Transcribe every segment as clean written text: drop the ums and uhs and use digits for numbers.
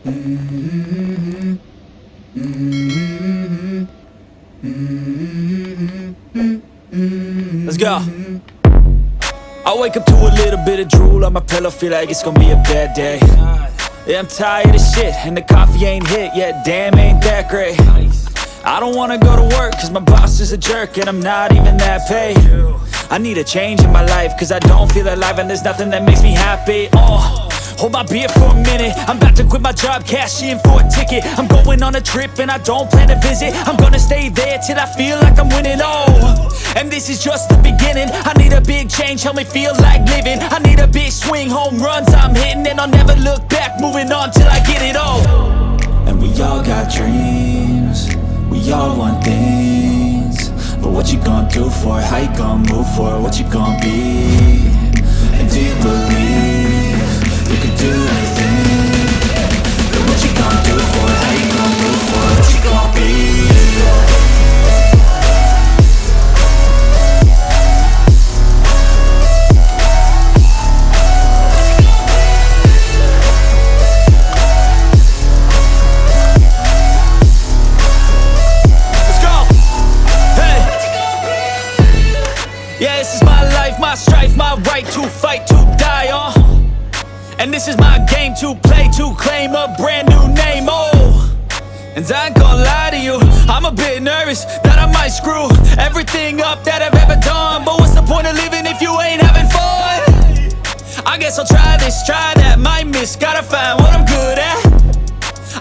Let's go. I wake up to a little bit of drool on my pillow, feel like it's gonna be a bad day. Yeah, I'm tired of shit, and the coffee ain't hit yet, damn, ain't that great. I don't wanna go to work, cause my boss is a jerk, and I'm not even that paid. I need a change in my life, cause I don't feel alive, and there's nothing that makes me happy. Hold my beer for a minute, I'm about to quit my job, cash in for a ticket. I'm going on a trip and I don't plan to visit. I'm gonna stay there till I feel like I'm winning, and this is just the beginning. I need a big change, help me feel like living. I need a big swing, home runs I'm hitting, and I'll never look back, moving on till I get it all. And we all got dreams, we all want things, but what you gonna do for it? How you gonna move for it? What you gonna be? And do you believe you can do anything? But what you gonna do for it? How you gonna move for it? What you gonna be? Yeah, this is my life, my strife, my right to fight, to die on. And this is my game to play, to claim a brand new name, And I ain't gonna lie to you, I'm a bit nervous that I might screw everything up that I've ever done. But what's the point of living if you ain't having fun? I guess I'll try this, try that, might miss, gotta find what I'm good at.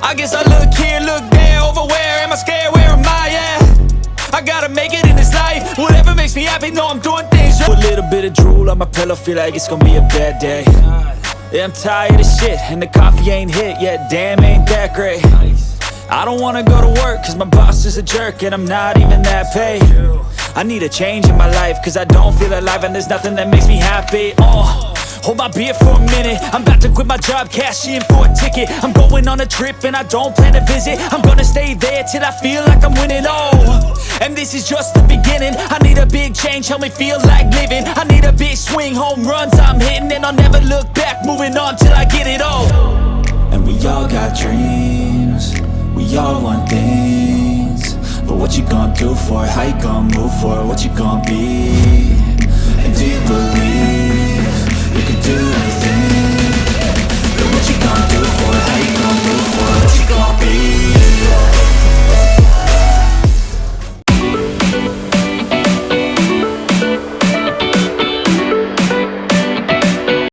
I guess I look here, look there, over where am I scared, where am I at? I gotta make it in this life, whatever makes me happy, know I'm doing things right. A little bit of drool on my pillow, feel like it's gonna be a bad day. Yeah, I'm tired of shit, and the coffee ain't hit yet, damn, ain't that great. I don't wanna go to work, cause my boss is a jerk, and I'm not even that paid. I need a change in my life, cause I don't feel alive, and there's nothing that makes me happy. Hold my beer for a minute, I'm about to quit my job, cash in for a ticket. I'm going on a trip and I don't plan to visit. I'm gonna stay there till I feel like I'm winning, and this is just the beginning. I need a big change, help me feel like living. I need a big swing, home runs I'm hitting, and I'll never look back, moving on till I get it all. And we all got dreams, we all want things, but what you gonna do for it? How you gonna move for it? What you gonna be? And do you believe you can do anything? But what you gonna do for it? How you gonna move for it? What you gonna be?